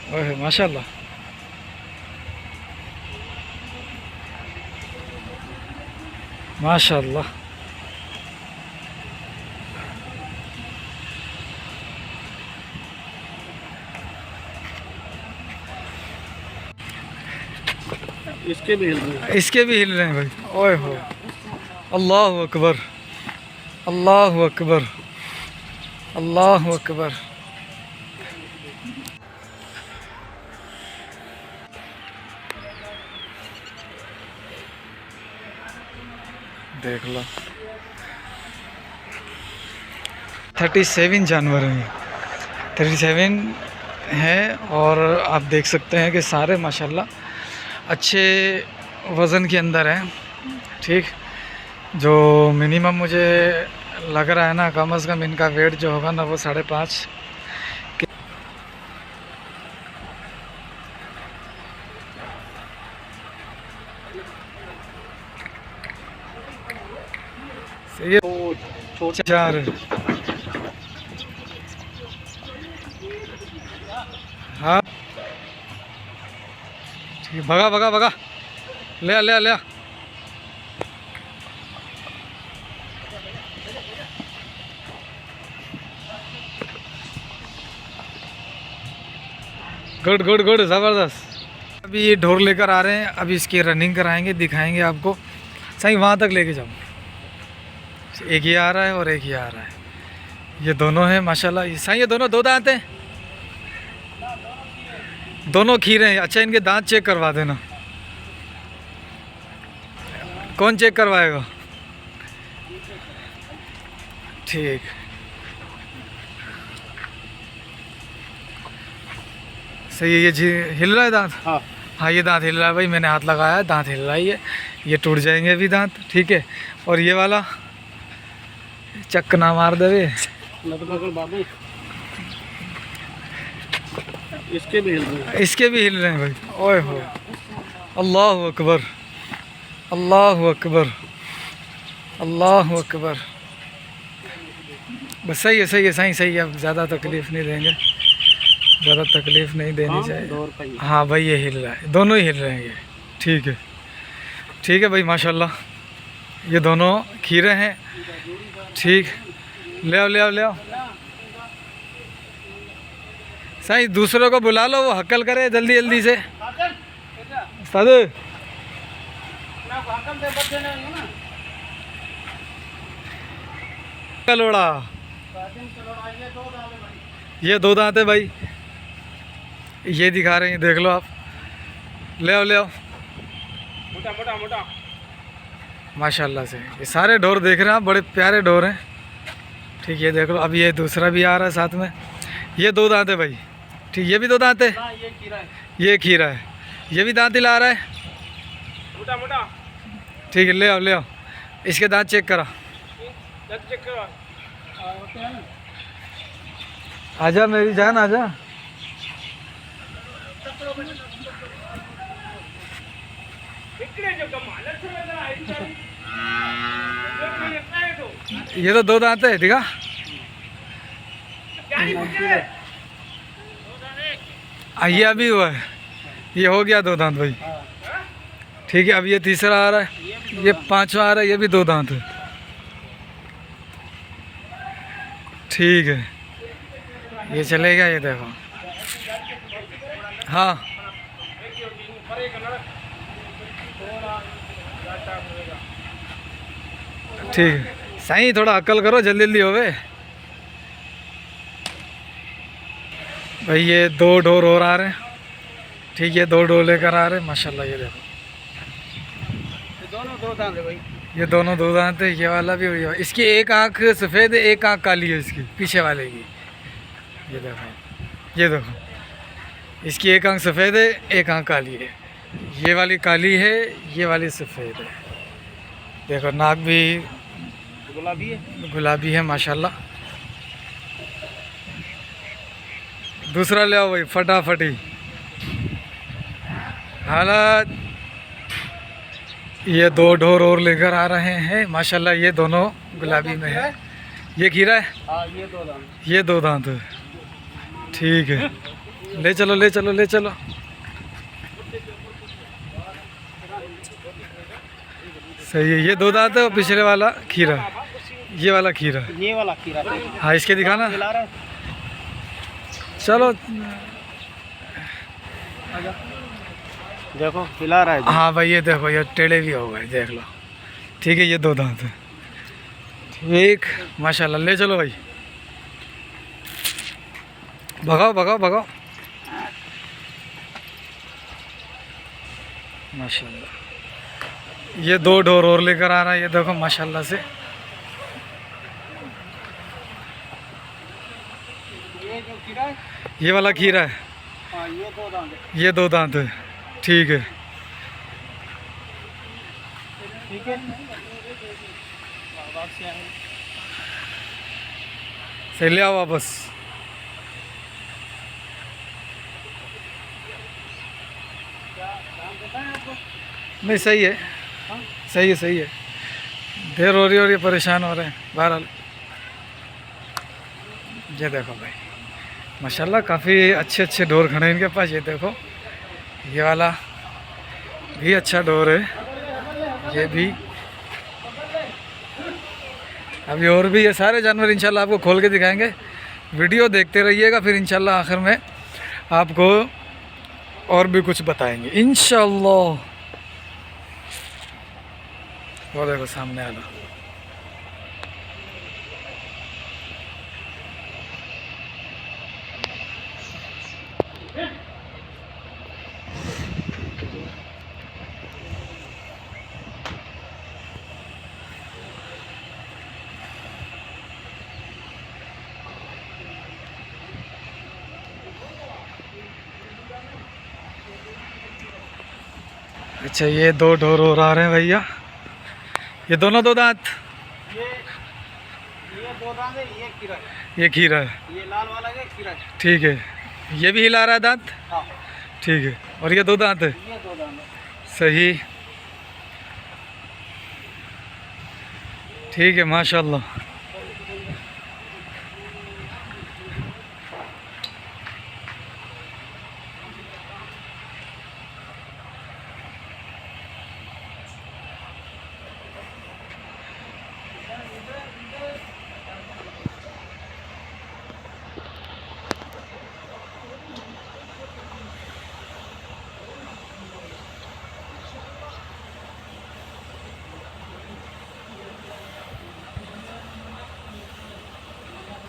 ओह माशाल्लाह। माशाल्लाह। इसके भी हिल रहे हैं। इसके भी हिल रहे हैं भाई। ओए हो, अल्लाह अकबर, अल्लाह अकबर, अल्लाह अकबर। देख लो 37 जानवर हैं, 37 हैं। और आप देख सकते हैं कि सारे माशाल्लाह अच्छे वज़न के अंदर हैं। ठीक, जो मिनिमम मुझे लग रहा है ना, कम से कम इनका वेट जो होगा ना वो 5.5। ये छोटे 4। हाँ ठीक, भगा भगा भगा, ले आ, ले आ, ले आ। गुड गुड गुड, ज़बरदस्त। अभी ये ढोर लेकर आ रहे हैं, अभी इसकी रनिंग कराएंगे, दिखाएंगे आपको। सही वहाँ तक लेके जाओ। एक ही आ रहा है और एक ही आ रहा है। ये दोनों हैं माशाल्लाह। ये सही, ये दोनों 2 दांत हैं, दोनों खीरे हैं। अच्छा, इनके दांत चेक करवा देना। कौन चेक करवाएगा? ठीक। सही है। ये जी हिल रहा है दांत। हाँ हाँ, ये दांत हिल रहा है भाई, मैंने हाथ लगाया है, दांत हिल रहा है। ये टूट जाएंगे अभी दांत। ठीक है। और ये वाला चक ना मार देवे। बाबू, इसके भी हिल रहे हैं। इसके भी हिल रहे हैं भाई। ओए हो, अल्लाह अकबर, अल्लाह अकबर, अल्लाह अकबर। बस सही है, सही है, सही सही है। अब ज़्यादा तकलीफ़ नहीं देंगे, ज़्यादा तकलीफ़ नहीं देनी चाहिए। हाँ भाई, ये हिल रहा है, दोनों ही हिल रहे हैं ये। ठीक है, ठीक है भाई, माशाल्लाह। ये दोनों खीरे हैं। ठीक, ले आओ, ले आओ, ले आओ। सही, दूसरों को बुला लो, वो हकल करे जल्दी जल्दी से। सादू कलोड़ा, ये 2 दांत है भाई, ये दिखा रहे हैं, देख लो आप। ले आओ, ले आओ। मोटा मोटा मोटा माशाल्लाह से ये सारे ढोर देख रहे हैं आप, बड़े प्यारे ढोर हैं। ठीक, ये देख लो। अब ये दूसरा भी आ रहा है साथ में। ये 2 दांत है भाई। ठीक, ये भी 2 दांत है। ये खीरा है। ये खीरा है, ये भी दांत हिला रहा है। मोटा मोटा ठीक है, ले आओ, ले आओ। इसके दांत चेक करा। चेक करो। आजा मेरी जान, आजा। ये तो 2 दांत है। ठीक है, ये अभी हुआ है, ये हो गया 2 दांत भाई। ठीक है, अब ये तीसरा आ रहा है, ये 5वां आ रहा है, ये भी 2 दांत है। ठीक है, ये चलेगा, ये देखो। हाँ ठीक है, सही, थोड़ा अक्ल करो, जल्दी जल्दी होवे भाई। ये 2 ढोर और आ रहे हैं। ठीक है, 2 ढोर लेकर आ रहे हैं माशाल्लाह। ये देखो, दोनों 2 दांत है भाई। ये दोनों 2 दांत है। ये वाला भी, हुआ इसकी एक आंख सफ़ेद है, एक आंख काली है इसकी, पीछे वाले की। ये देखो, ये देखो, इसकी एक आंख सफ़ेद है, एक आंख काली है। ये वाली काली है, ये वाली सफ़ेद है। देखो, नाक भी गुलाबी है, गुलाबी है माशाल्लाह। दूसरा ले आओ भाई, फटाफटी हालात। ये 2 ढोर और लेकर आ रहे हैं माशाल्लाह। ये दोनों गुलाबी में है। ये खीरा है। हाँ ये 2 दांत। ये 2 दांत है। ठीक है, ले चलो ले चलो ले चलो। सही है, ये दो दांत है और पिछले वाला खीरा, ये वाला खीरा। ये वाला खीरा हाँ इसके दिखाना। खिला रहा है। चलो देखो खिला रहा है। हाँ भाई ये देखो, ये टेढ़े भी हो गए, देख लो। ठीक है, ये दो दांत है। ठीक, माशाल्लाह। ले चलो भाई, भगाओ भगाओ भगाओ। माशाल्लाह, ये दो ढोर और लेकर आ रहा है, ये देखो माशाल्लाह से। ये जो खीरा है, ये वाला खीरा है, हाँ ये दो दांत है। ये दो दांत है। ठीक है, ठीक है। वापस आए। सही, ले आओ वापस। क्या दाम बताएं आपको? नहीं सही है, हाँ? सही है सही है। देर हो रही है और ये परेशान हो रहे हैं। बहरहाल ये देखो भाई माशाल्लाह, काफ़ी अच्छे अच्छे ढोर खड़े हैं इनके पास। ये देखो, ये वाला भी अच्छा ढोर है, ये भी। अभी और भी ये सारे जानवर इंशाल्लाह आपको खोल के दिखाएंगे। वीडियो देखते रहिएगा, फिर इंशाल्लाह आखिर में आपको और भी कुछ बताएंगे इंशाल्लाह। वो देखो सामने वाला। अच्छा, ये दो ढोर और आ रहे हैं भैया, ये दोनों दो दांत। ये दो दांत है, ये खीरा है। ये खीरा है, ये लाल वाला ये खीरा है। ठीक है। ये भी हिला रहा है दांत, हाँ ठीक है। और ये दो दांत है, ये दो दांत है। सही। ठीक है माशाल्लाह।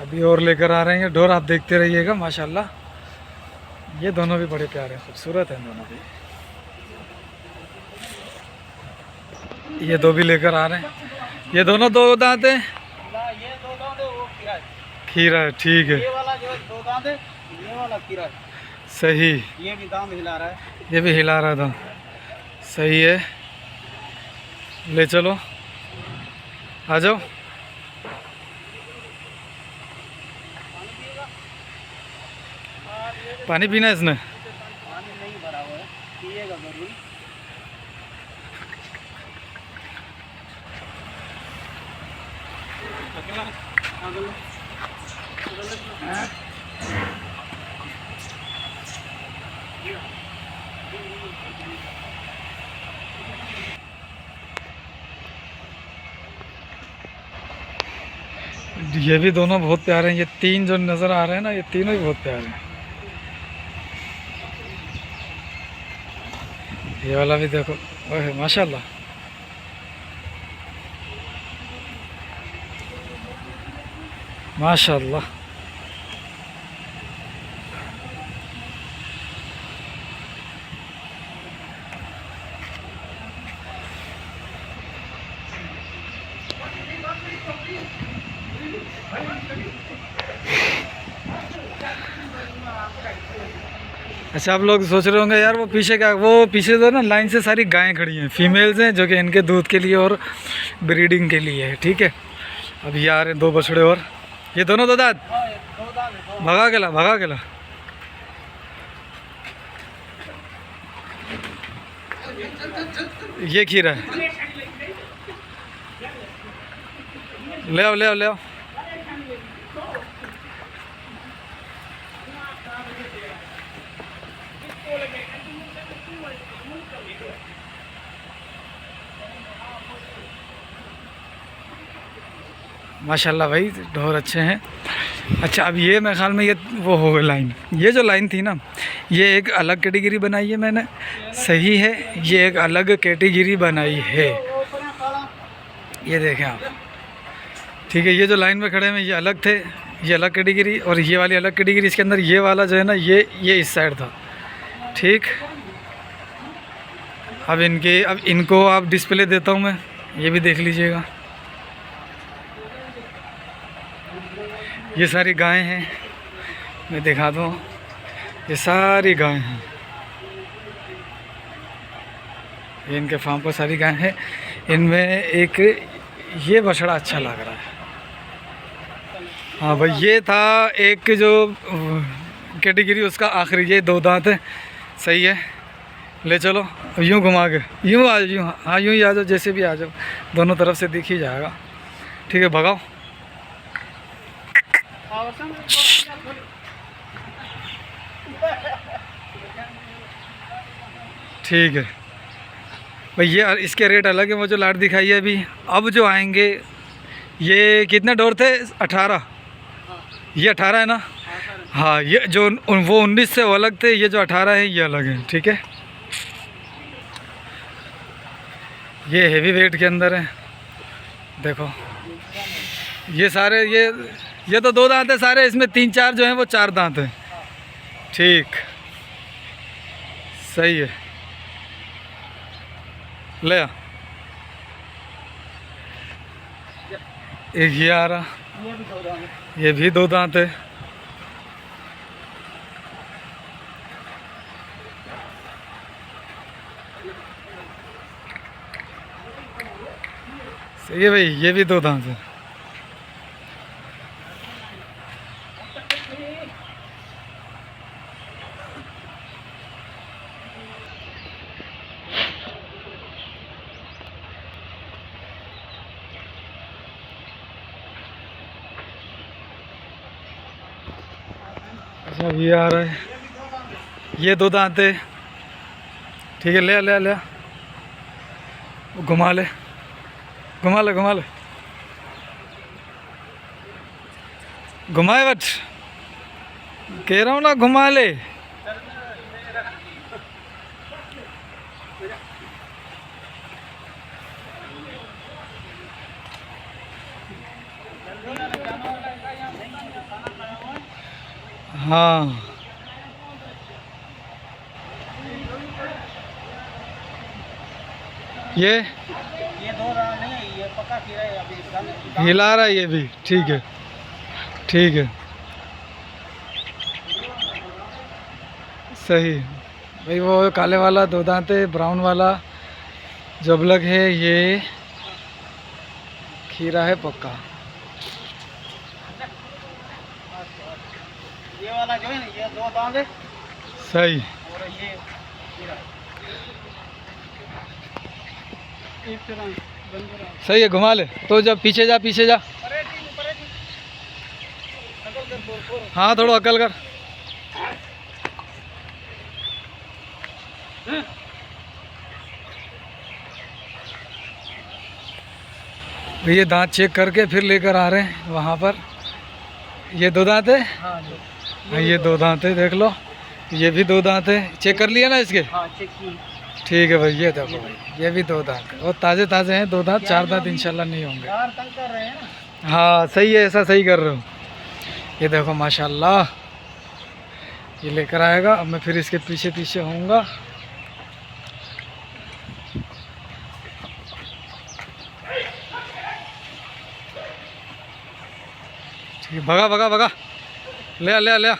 अभी और लेकर आ रहे हैं ये ढोर, आप देखते रहिएगा माशाल्लाह। ये दोनों भी बड़े प्यारे खूबसूरत हैं दोनों भी। ये दो भी लेकर आ रहे हैं, ये दोनों दो दांत हैं। ना ये दो दांत है, वो खीरा है। खीरा है, ठीक है। ये वाला जो दो दांत है, ये वाला खीरा है। सही, ये भी दांत हिला रहा है। ये भी हिला रहा था, सही है। ले चलो, आ जाओ। पानी पीना है इसने। पानी नहीं भरा हुआ है, पिएगा जरूर। ये भी दोनों बहुत प्यारे हैं। ये तीन जो नज़र आ रहे हैं ना, ये तीनों ही बहुत प्यारे हैं। ये वाला भी देखो, ओह माशाल्लाह। माशाल्लाह। अच्छा, आप लोग सोच रहे होंगे यार वो पीछे क्या, वो पीछे तो ना लाइन से सारी गायें खड़ी हैं, फीमेल्स हैं, जो कि इनके दूध के लिए और ब्रीडिंग के लिए है। ठीक है, अब ये आ रहे हैं दो बछड़े और। ये दोनों दो दांत। हाँ, ये दो दांत है, दो। भगा के ला, भगा के ला। ये खीरा है, ले आओ ले आओ ले आओ। माशाल्लाह भाई ढोर अच्छे हैं। अच्छा अब ये मेरे ख्याल में ये वो हो गई लाइन, ये जो लाइन थी ना ये एक अलग कैटेगरी बनाई है मैंने, सही है, ये एक अलग कैटेगरी बनाई है, ये देखें आप, ठीक है। ये जो लाइन में खड़े हैं ये अलग थे, ये अलग कैटेगरी, और ये वाली अलग कैटेगरी। इसके अंदर ये वाला जो है ना ये इस साइड था, ठीक। अब इनको आप डिस्प्ले देता हूँ मैं, ये भी देख लीजिएगा। ये सारी गायें हैं, मैं दिखा दूँ, ये सारी गायें हैं, ये इनके फार्म पर सारी गायें हैं। इनमें एक ये बछड़ा अच्छा लग रहा है, हाँ भाई ये था एक जो कैटेगरी उसका आखिरी, ये 2 दांत है, सही है। ले चलो अब यूँ घुमा के, यूँ आ जाओ, यूँ, हाँ यूँ ही आ जाओ, जैसे भी आ जाओ, दोनों तरफ से दिख ही जाएगा, ठीक है। भगाओ, ठीक है भाई। ये इसके रेट अलग है, वो जो लाट दिखाई है अभी। अब जो आएंगे ये कितने डोर थे? 18, ये 18 है ना? हाँ, ये जो वो 19 से वो अलग थे, ये जो 18 है ये अलग है, ठीक है। ये हेवी वेट के अंदर है, देखो ये सारे ये तो 2 दांत है सारे, इसमें 3-4 जो हैं वो 4 दांत हैं, ठीक, सही है। ले आ, एक ये आ रहा, ये भी 2 दांत है, सही है भाई, ये भी 2 दांत है। अच्छा ये आ रहा है, ये 2 दांत है, ठीक है। ले ले ले, घुमा ले घुमा ले घुमा ले, घुमाए बट कह रहा हूँ ना, घुमा ले। हाँ ये 2 दांत नहीं है, ये पक्का खीरा है, अभी हिला रहा है ये भी, ठीक है ठीक है, सही भाई। वो काले वाला 2 दांत है, ब्राउन वाला जो अलग है ये खीरा है पक्का। ये वाला जो है ना ये 2 दांत है, सही, और ये खीरा एक तरह बन रहा है। सही है, घुमा ले। तो जब पीछे जा, पीछे जा, हाँ थोड़ा अकल कर। ये दांत चेक करके फिर लेकर आ रहे हैं वहाँ पर। ये 2 दांत है, हाँ ये 2 दांत है, देख लो, ये भी 2 दांत है। चेक कर लिया ना इसके? हाँ चेक की, ठीक है भाई। ये देखो भाई, ये भी 2 दांत है, और ताज़े ताज़े हैं 2 दांत, 4 दांत इंशाल्लाह नहीं होंगे। तंग कर रहे हैं ना। हाँ सही है, ऐसा सही कर रहे हो। ये देखो माशाल्लाह, ये लेकर आएगा। अब मैं फिर इसके पीछे पीछे होऊंगा। ठीक है, भगा भगा भगा, ले आ ले आ ले आ।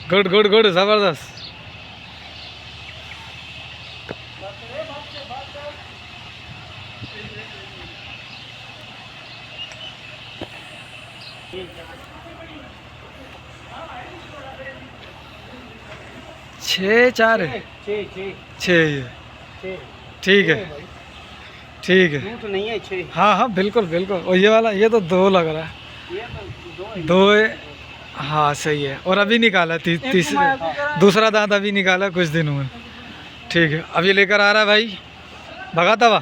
गुड गुड गुड, ज़बरदस्त। छः 4 है, 6 6 6 ये, 6 ठीक है ठीक है। झूठ नहीं है 6। हाँ हाँ बिल्कुल बिल्कुल। और ये वाला ये तो 2 लग रहा है। ये तो 2 है। 2 है। हाँ सही है। और अभी निकाला तीसरे दूसरा दांत अभी निकाला कुछ दिनों में। ठीक है अभी लेकर आ रहा है भाई। भगा तवा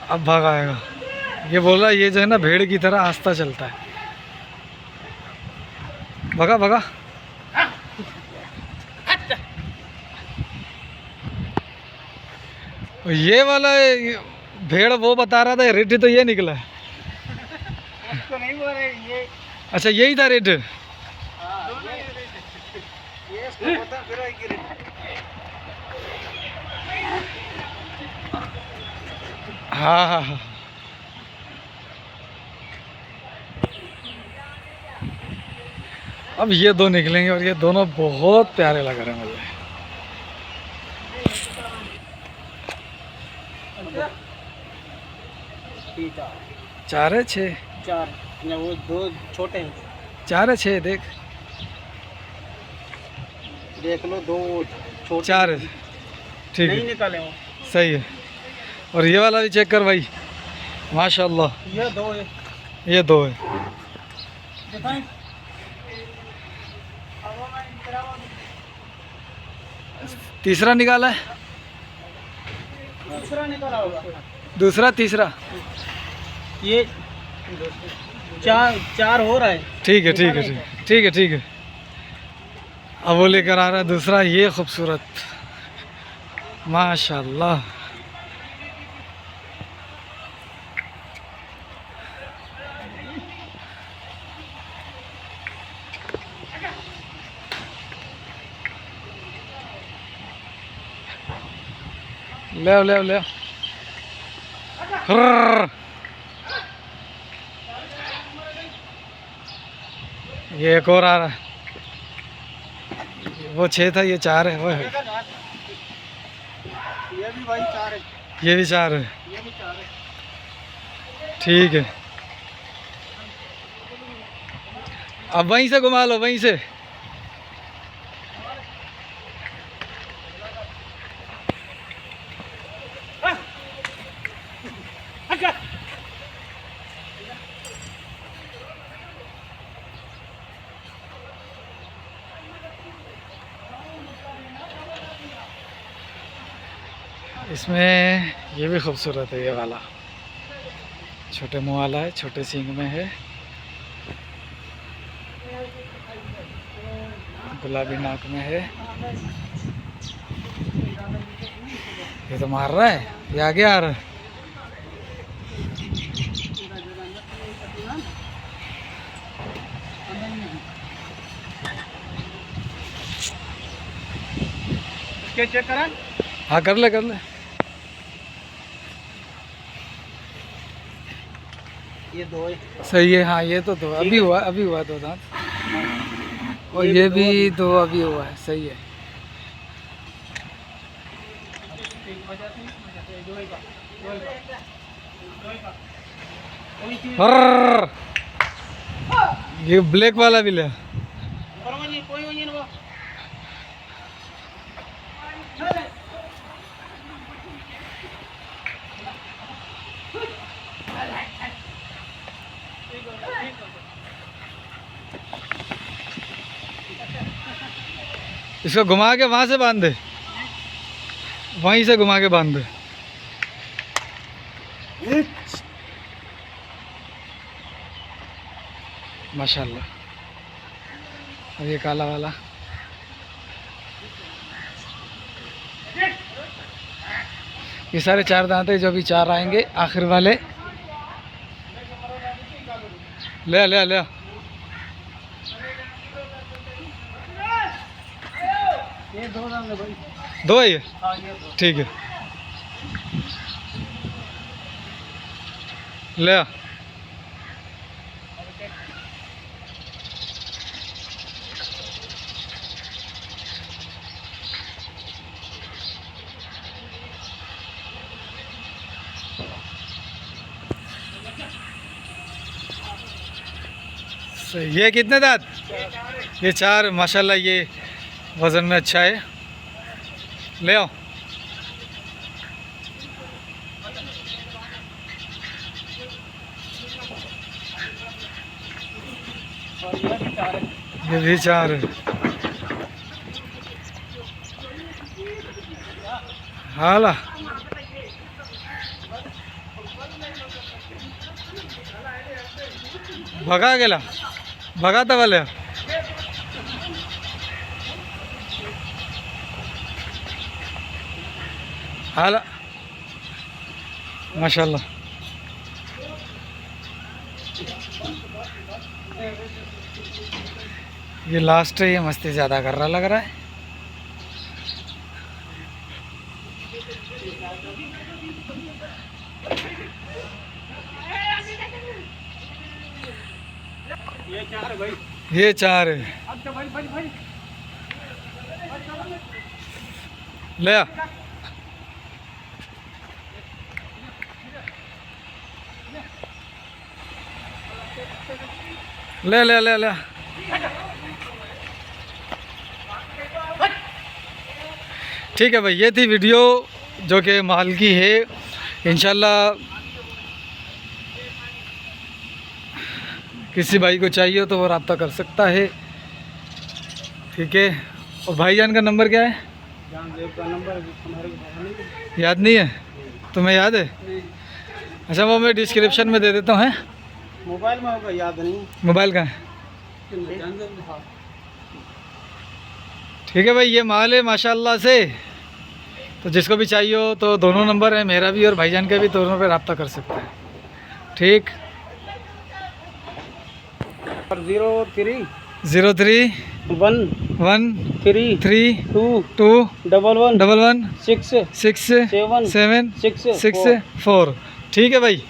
अब भगाएगा। ये बोल रहा है ये जो है ना भेड़ की तरह आस्था चलता है। भगा भगा। ये वाला भेड़ वो बता रहा था रेट तो ये निकला है। उसको नहीं बोल रहे ये। अच्छा यही था रेट। हाँ, ये इसको पता फिर है कि रेट। हाँ हाँ हाँ। अब ये 2 निकलेंगे और ये दोनों बहुत प्यारे लग रहे हैं मुझे। ठीक है। 4 है 6। 4 या वो 2 छोटे हैं। 4 है 6 देख। देख लो 2 छोटे 4 है। ठीक नहीं है निकाले वो। सही है। और ये वाला भी चेक कर भाई माशाल्लाह। ये 2 है। ये 2 है। दिखाएं। तीसरा निकाला है। दूसरा निकाला होगा। दूसरा तीसरा। ये 4 हो रहा है। ठीक है ठीक है ठीक है ठीक है ठीक है। अब वो लेकर आ रहा है दूसरा। ये खूबसूरत माशाल्लाह। ले आओ ले आओ ले आओ। हर्र। ये एक और आ रहा है। वो 6 था ये 4 है। वो है। ये भी भाई 4 है। ये भी 4 है। ये भी 4 है। ठीक है अब वहीं से घुमा लो वहीं से। इसमें ये भी खूबसूरत है। ये वाला छोटे मुँह वाला है। छोटे सींग में है। गुलाबी नाक में है। ये तो मार रहा है। ये आगे आ रहा है। क्या चेक करा? हाँ कर ले कर ले। ये 2 है। सही है। हाँ ये तो 2 अभी हुआ अभी हुआ 2 दांत। और ये भी 2 अभी हुआ है। सही है। हर्र। ये ब्लैक वाला भी ले। इसको घुमा के वहां से बांध दे। वहीं से घुमा के बांध दे। माशाल्लाह। अब ये काला वाला ये सारे 4 दांत है। जो अभी 4 आएंगे आखिर वाले। ले ले ले। ये 2 दाम है भाई। 2 है ये। हाँ ये 2। ठीक है ले आ। सही। ये कितने दांत? ये 4 माशाल्लाह। ये वज़न में अच्छा है। ले आओ। ये भी 4 है। हाला भगा गेला भगाता वाले हाला माशाल्लाह। ये लास्ट है, ये मस्ती ज़्यादा कर रहा लग रहा है। ये 4 है भाई। ये 4 है। अच्छा भाई भाई भाई ले आ। ले ले ले ले। ठीक है भाई, ये थी वीडियो जो कि माल की है। इंशाल्लाह किसी भाई को चाहिए तो वो रब्ता कर सकता है। ठीक है। और भाईजान का नंबर क्या है? जानदेव का नंबर हमारे को याद नहीं है? तुम्हें याद है? नहीं, अच्छा, वो मैं डिस्क्रिप्शन में दे देता हूँ। हैं मोबाइल में होगा, याद नहीं। मोबाइल का है? हाँ। ठीक है भाई, ये माल है माशाल्लाह से। तो जिसको भी चाहिए हो तो दोनों नंबर है, मेरा भी और भाईजान का भी, दोनों पे रब्ता कर सकते हैं। ठीक। 03 03 1 1 3 3 2 2 11 11 6 6 7 7 6 6 4। ठीक है भाई।